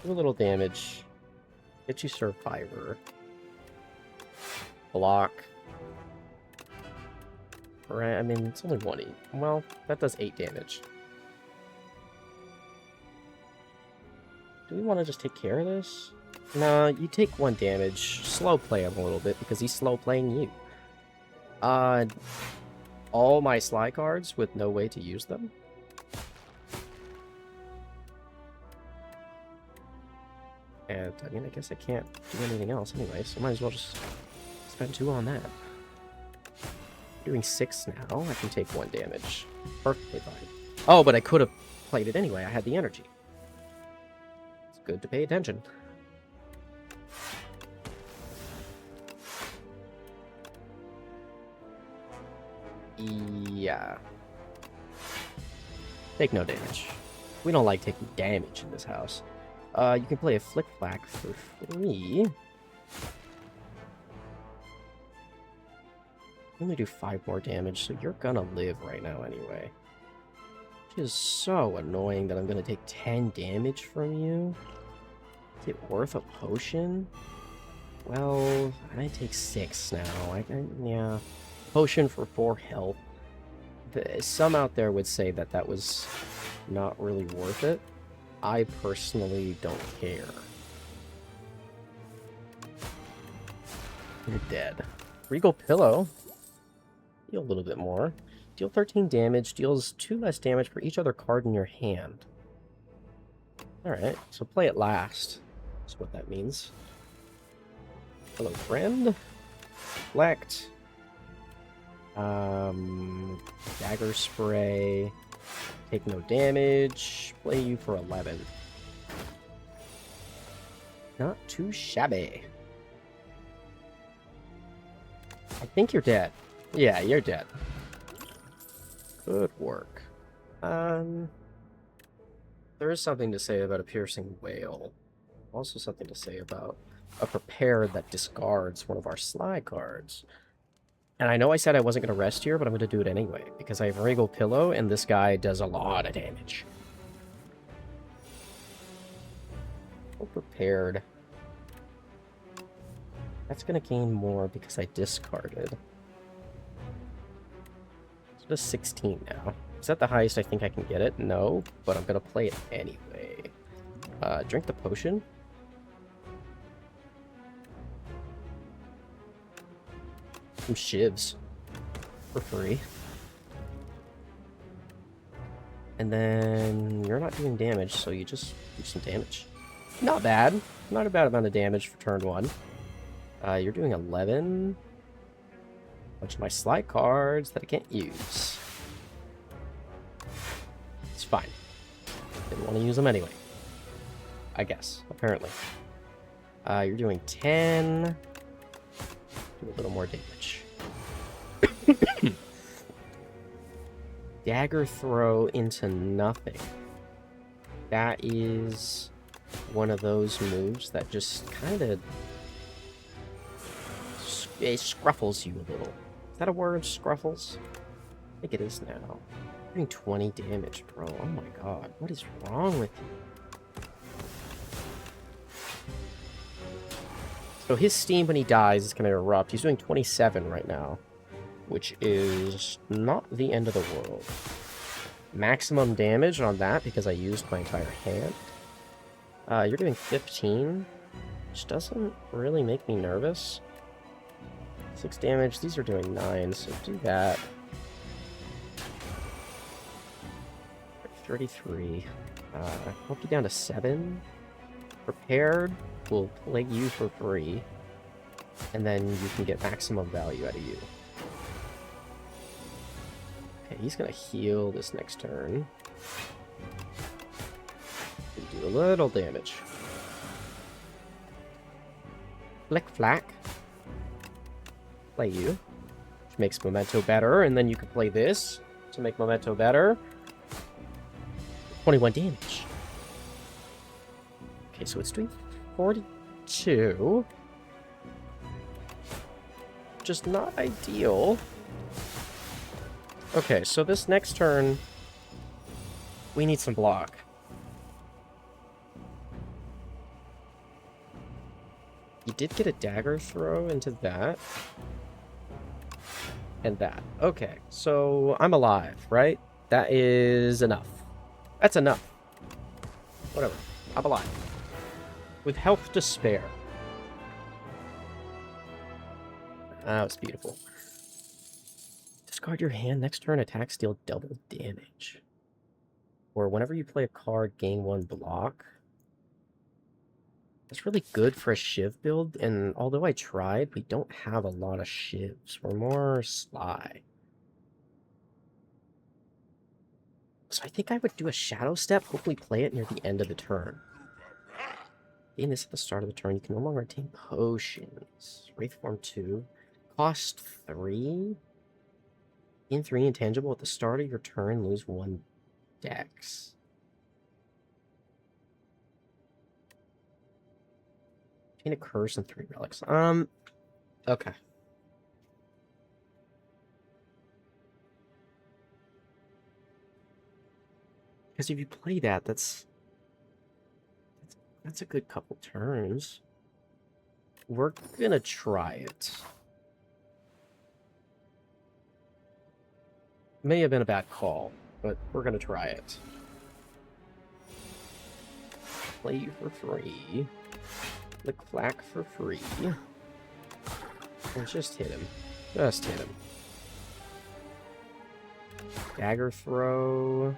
Do a little damage. Get you Survivor. Block. Right, I mean, it's only 1 8. Well, that does 8 damage. Do we want to just take care of this? No, you take 1 damage. Slow play him a little bit because he's slow playing you. All my Sly cards with no way to use them. And, I mean, I guess I can't do anything else anyway, so I might as well just spend 2 on that. Doing 6 now, I can take 1 damage. Perfectly fine. Oh, but I could have played it anyway, I had the energy. It's good to pay attention. Yeah. Take no damage. We don't like taking damage in this house. You can play a Flick Flack for free. Only do 5 more damage, so you're gonna live right now anyway. Which is so annoying that I'm gonna take 10 damage from you. Is it worth a potion? Well, I take 6 now. Yeah. Potion for 4 health. Some out there would say that that was not really worth it. I personally don't care. You're dead. Regal Pillow. Deal a little bit more. Deal 13 damage. Deals 2 less damage for each other card in your hand. Alright, so play it last. That's what that means. Hello, friend. Reflect. Dagger Spray. Take no damage. Play you for 11. Not too shabby. I think you're dead. Yeah, you're dead. Good work. There is something to say about a Piercing Wail. Also something to say about a Prepare that discards one of our Sly cards. And I know I said I wasn't going to rest here, but I'm going to do it anyway, because I have Regal Pillow, and this guy does a lot of damage. Well prepared. That's going to gain more because I discarded. So it does 16 now. Is that the highest I think I can get it? No, but I'm going to play it anyway. Drink the potion. Some shivs for free. And then you're not doing damage, so you just do some damage. Not bad. Not a bad amount of damage for turn 1. You're doing 11. Bunch of my Sly cards that I can't use. It's fine. Didn't want to use them anyway. I guess, apparently. You're doing 10. Do a little more damage. Dagger Throw into nothing. That is one of those moves that just kind of scruffles you a little. Is that a word, scruffles? I think it is now. Doing 20 damage, bro. Oh my god. What is wrong with you? So his steam when he dies is going to erupt. He's doing 27 right now, which is not the end of the world. Maximum damage on that because I used my entire hand. You're doing 15, which doesn't really make me nervous. 6 damage. These are doing 9, so do that. 33. Hope you down to 7. Prepared will play you for free, and then you can get maximum value out of you. Okay, he's gonna heal this next turn. And do a little damage. Flick Flack. Play you. Which makes Memento better, and then you can play this to make Memento better. 21 damage. Okay, so it's doing 42. Just not ideal. Okay, so this next turn, we need some block. You did get a dagger throw into that. And that. Okay, so I'm alive, right? That is enough. That's enough. Whatever. I'm alive. With health to spare. Oh, it's beautiful. Discard your hand. Next turn, attacks deal double damage. Or whenever you play a card, gain 1 block. That's really good for a Shiv build, and although I tried, we don't have a lot of Shivs. We're more Sly. So I think I would do a Shadow Step, hopefully play it near the end of the turn. Gain this at the start of the turn. You can no longer retain potions. Wraith Form 2. Cost 3. Gain 3 intangible at the start of your turn. Lose 1 dex. Gain a curse and 3 relics. Okay. Because if you play that, that's a good couple turns. We're gonna try it. May have been a bad call, but we're gonna try it. Play you for free. Flick Flack for free. And just hit him. Just hit him. Dagger throw.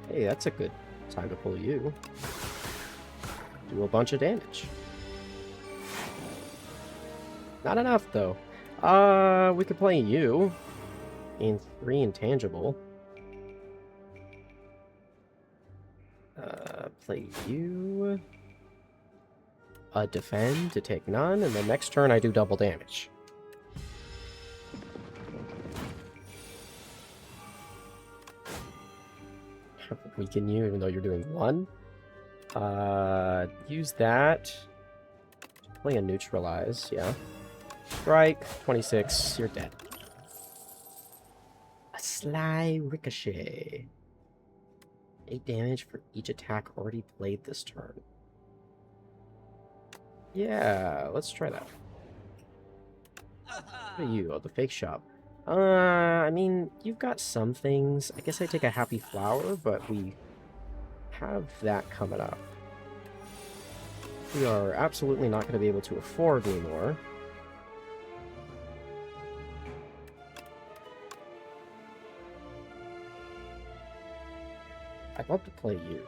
Hey, that's a good time to pull you. Do a bunch of damage. Not enough, though. We could play you. Gain 3 intangible. Play you. Defend to take none, and the next turn I do double damage. Weaken you, even though you're doing 1. Use that. Play a neutralize, yeah. Strike, 26, you're dead. A Sly Ricochet. 8 damage for each attack already played this turn. Yeah, let's try that. What are you? Oh, the fake shop. I mean, you've got some things. I guess I take a happy flower, but we have that coming up. We are absolutely not going to be able to afford anymore. I'd love to play you.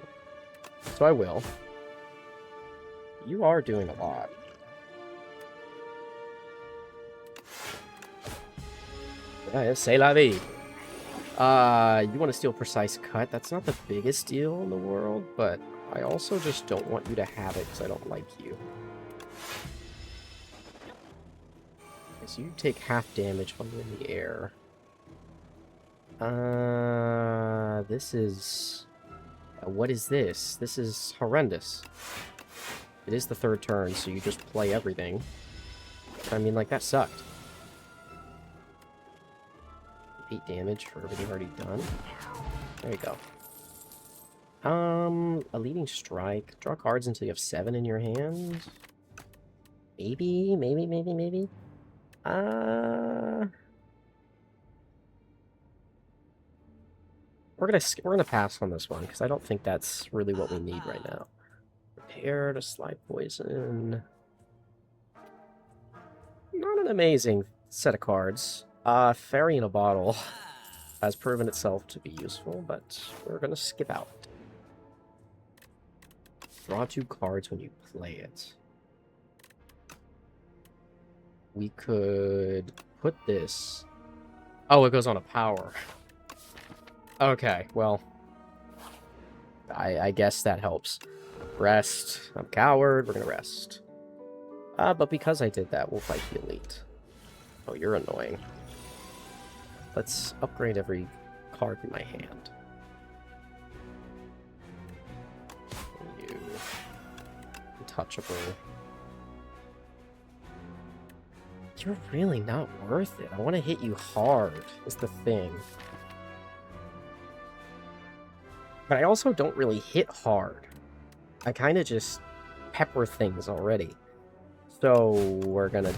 So I will. You are doing a lot. Yeah, c'est la vie. You want to steal Precise Cut? That's not the biggest deal in the world, but I also just don't want you to have it because I don't like you. Okay, so you take half damage while you're in the air. This is... what is this? This is horrendous. It is the 3rd turn, so you just play everything. I mean, like, that sucked. 8 damage for everything already done. There you go. A Leading Strike. Draw cards until you have 7 in your hand. Maybe. We're gonna pass on this one, because I don't think that's really what we need right now. Prepare to Slide Poison. Not an amazing set of cards. Fairy in a Bottle has proven itself to be useful, but we're gonna skip out. Draw 2 cards when you play it. We could put this... Oh, it goes on a power. Okay, well... I guess that helps. Rest. I'm a coward. We're gonna rest. But because I did that, we'll fight the elite. Oh, you're annoying. Let's upgrade every card in my hand. You. Untouchable. You're really not worth it. I want to hit you hard, is the thing. But I also don't really hit hard. I kind of just pepper things already. So we're gonna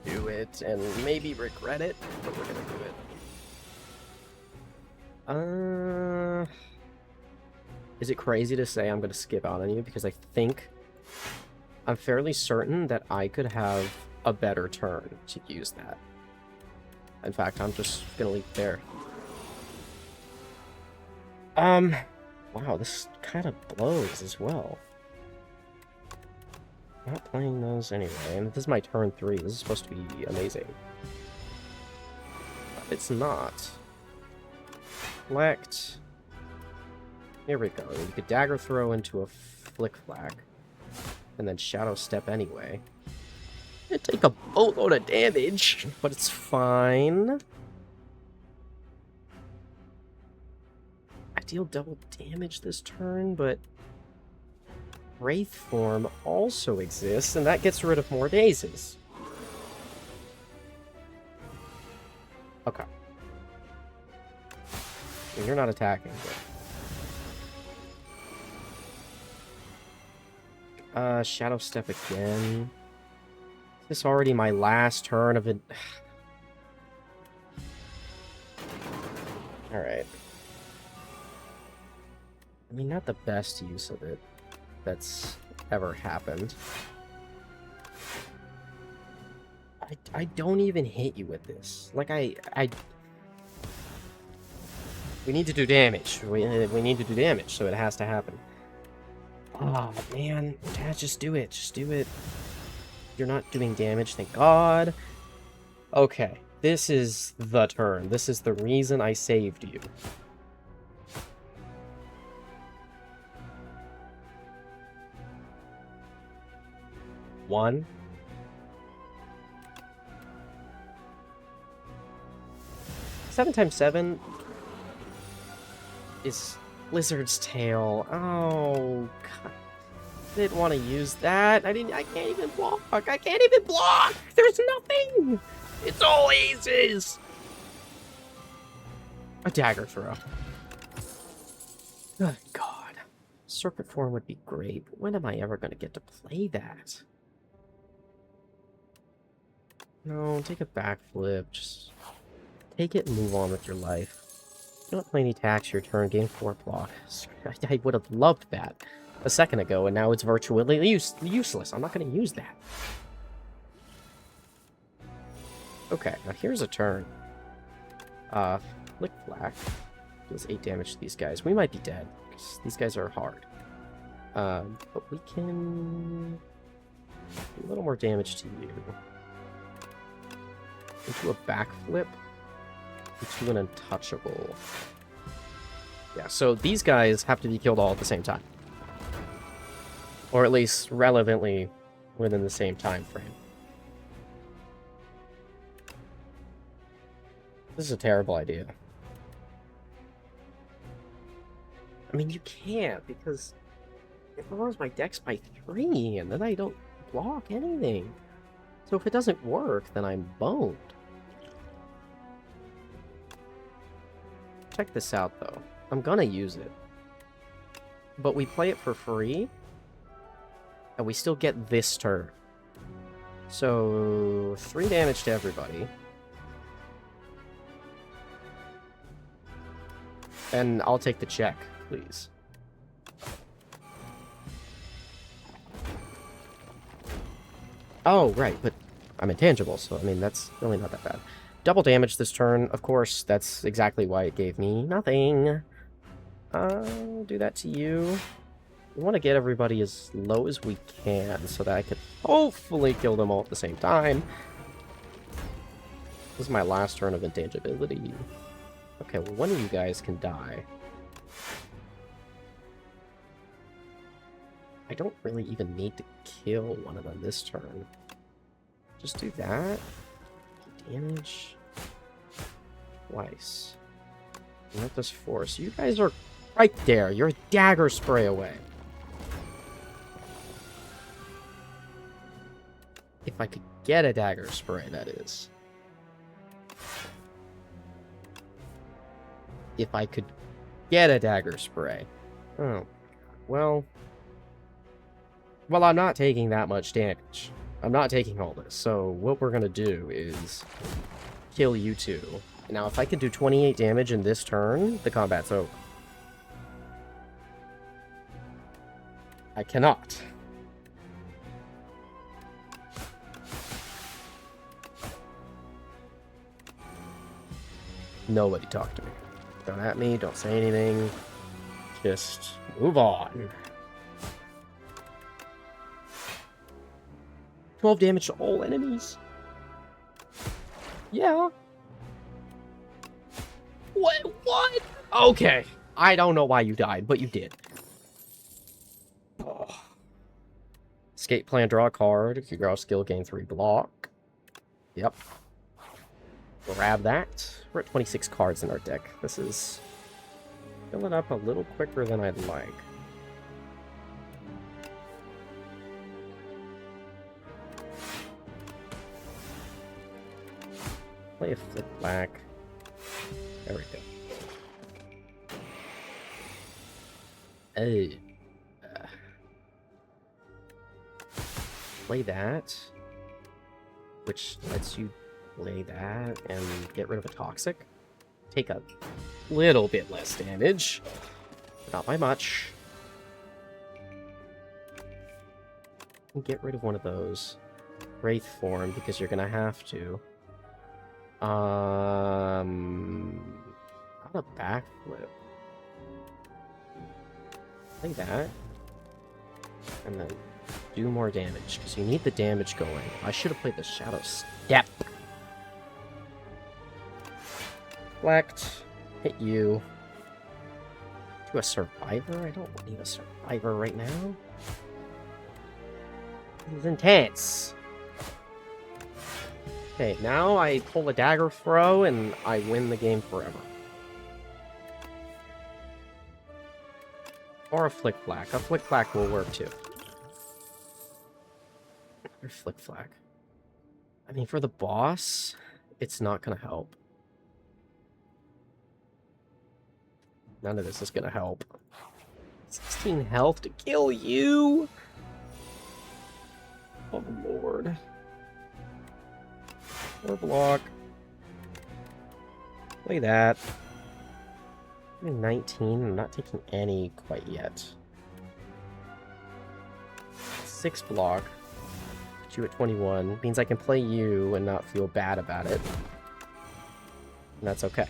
do it and maybe regret it, but we're gonna do it. Is it crazy to say I'm gonna skip out on you? Because I'm fairly certain that I could have a better turn to use that. In fact, I'm just gonna leave it there. Wow, this kind of blows as well. Not playing those anyway, and this is my turn 3. This is supposed to be amazing. But it's not. Select. Here we go. You could dagger throw into a flick flack, and then shadow step anyway. It'd take a boatload of damage, but it's fine. I deal double damage this turn, but Wraith form also exists, and that gets rid of more dazes. Okay. Well, you're not attacking, but... Shadow Step again. Is this already my last turn of it? Alright. I mean, not the best use of it that's ever happened. I don't even hit you with this. Like, we need to do damage. We need to do damage, so it has to happen. Oh, man. Dad, just do it. Just do it. You're not doing damage, thank God. Okay. This is the turn. This is the reason I saved you. One. Seven times 7 is Lizard's Tail. Oh, God. I didn't want to use that. I can't even block. I can't even block. There's nothing. It's all aces. A dagger throw. Good God. Serpent form would be great, but when am I ever going to get to play that? No, take a backflip. Just take it and move on with your life. You don't play any tax your turn, gain 4 block. I would have loved that a second ago, and now it's virtually useless. I'm not going to use that. Okay, now here's a turn. Flick Flack does 8 damage to these guys. We might be dead, because these guys are hard. But we can do a little more damage to you. Into a backflip. Into an untouchable. Yeah, so these guys have to be killed all at the same time. Or at least relevantly within the same time frame. This is a terrible idea. I mean, you can't, because it lowers my dex by 3, and then I don't block anything. So if it doesn't work, then I'm boned. Check this out, though. I'm gonna use it. But we play it for free, and we still get this turn. So, 3 damage to everybody. And I'll take the check, please. Oh, right, but I'm intangible, so, I mean, that's really not that bad. Double damage this turn, of course, that's exactly why it gave me nothing. I'll do that to you. We want to get everybody as low as we can, so that I could hopefully kill them all at the same time. This is my last turn of intangibility. Okay, well, one of you guys can die. I don't really even need to kill one of them this turn. Just do that. Damage. Twice. And that does 4. So you guys are right there. You're a dagger spray away. If I could get a dagger spray, that is. If I could get a dagger spray. Oh. Well, I'm not taking that much damage. I'm not taking all this. So what we're going to do is kill you two. Now, if I can do 28 damage in this turn, the combat's over. I cannot. Nobody talk to me. Don't at me, don't say anything. Just move on. 12 damage to all enemies. Yeah. What? Okay. I don't know why you died, but you did. Oh. Escape plan, draw a card. If you draw a skill, gain 3 block. Yep. Grab that. We're at 26 cards in our deck. This is filling up a little quicker than I'd like. Play a flip black. There we go. Oh. Play that. Which lets you play that and get rid of a toxic. Take a little bit less damage. Not by much. And get rid of one of those. Wraith form, because you're gonna have to. Not a backflip. Play that. And then do more damage, because you need the damage going. I should have played the Shadow Step. Reflect. Hit you. Do a Survivor? I don't need a Survivor right now. This is intense. Okay, now I pull a dagger throw and I win the game forever. Or a Flick Flack. A Flick Flack will work too. Or Flick Flack. I mean, for the boss, it's not going to help. None of this is going to help. 16 health to kill you! Oh, Lord. Or block. Play that. I'm 19. I'm not taking any quite yet. 6 block. Put you at 21. Means I can play you and not feel bad about it. And that's okay.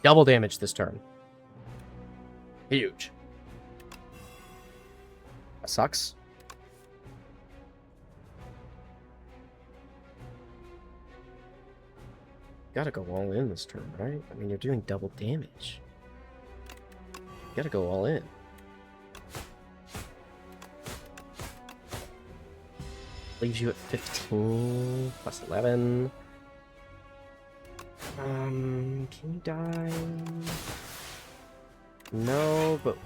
Double damage this turn. Huge. That sucks. Gotta go all in this turn, right? I mean, you're doing double damage. You gotta go all in. Leaves you at 15, plus 11. Can you die? No, but...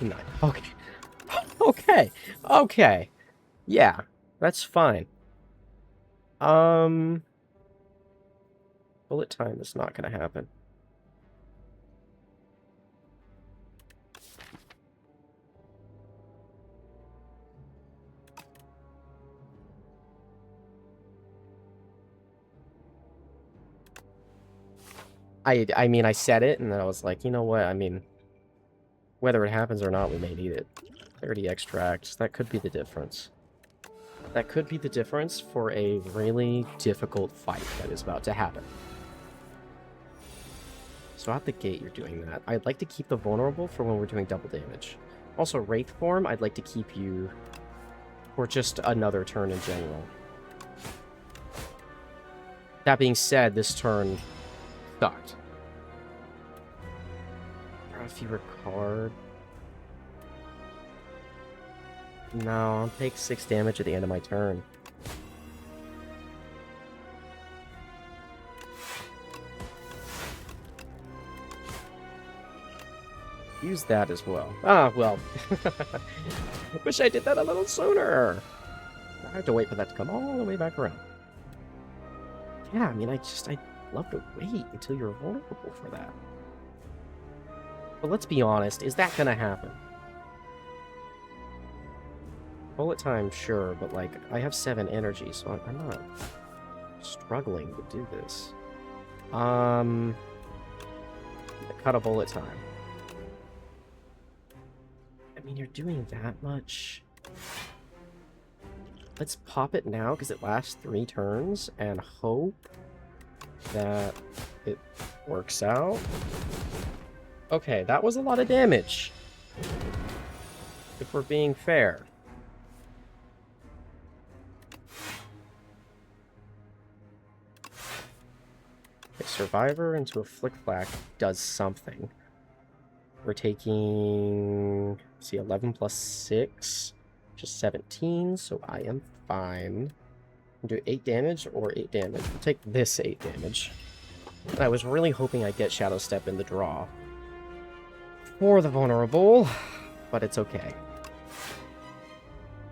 Not. Okay. Okay. Okay. Yeah, that's fine. Bullet time is not gonna happen. I mean, I said it, and then I was like, you know what, I mean, whether it happens or not, we may need it. Clarity extracts, that could be the difference. That could be the difference for a really difficult fight that is about to happen. So out the gate, you're doing that. I'd like to keep the vulnerable for when we're doing double damage. Also, Wraith form, I'd like to keep you for just another turn in general. That being said, this turn sucked. draw a fewer card. No, I'll take 6 damage at the end of my turn. Use that as well. Ah, well. Wish I did that a little sooner. I have to wait for that to come all the way back around. Yeah, I mean, I'd love to wait until you're vulnerable for that. But let's be honest, is that gonna happen? Bullet time, sure, but like, I have 7 energy, so I'm not struggling to do this. Cut a bullet time. I mean, you're doing that much. Let's pop it now, because it lasts 3 turns, and hope that it works out. Okay, that was a lot of damage. If we're being fair. Okay, Survivor into a Flick-Flack does something. We're taking, let's see, 11 plus 6, which is 17, so I am fine. Do 8 damage or 8 damage. We'll take this 8 damage. I was really hoping I'd get Shadow Step in the draw for the vulnerable, but it's okay.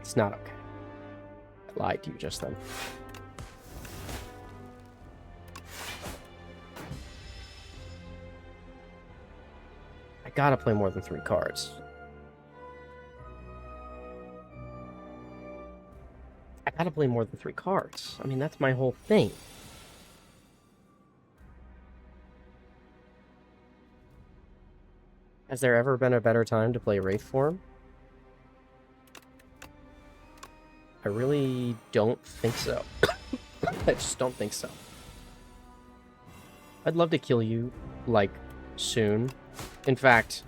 It's not okay. I lied to you just then. I gotta play more than 3 cards. I gotta play more than 3 cards. I mean, that's my whole thing. Has there ever been a better time to play Wraith form? I really don't think so. I just don't think so. I'd love to kill you, like, soon. In fact,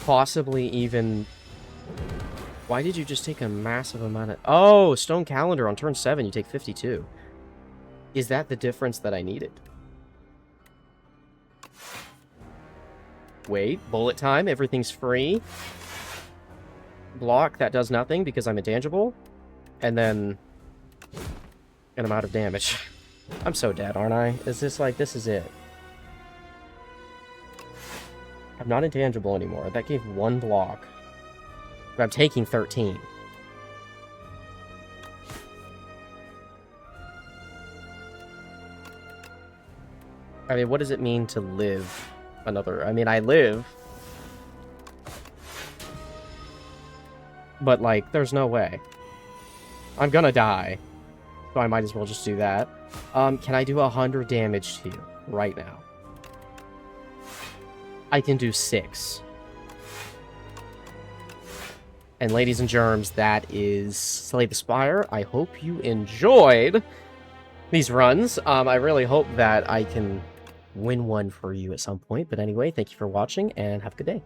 possibly even... Why did you just take a massive amount of... Oh, Stone Calendar on turn 7, you take 52. Is that the difference that I needed? Wait, bullet time, everything's free. Block, that does nothing because I'm intangible. And then... And I'm out of damage. I'm so dead, aren't I? Is this like, this is it? I'm not intangible anymore. That gave 1 block. But I'm taking 13. I mean, what does it mean to live another? I mean, I live. But, like, there's no way. I'm gonna die. So I might as well just do that. Can I do 100 damage to you right now? I can do 6. And ladies and germs, that is Slay the Spire. I hope you enjoyed these runs. I really hope that I can win one for you at some point. But anyway, thank you for watching, and have a good day.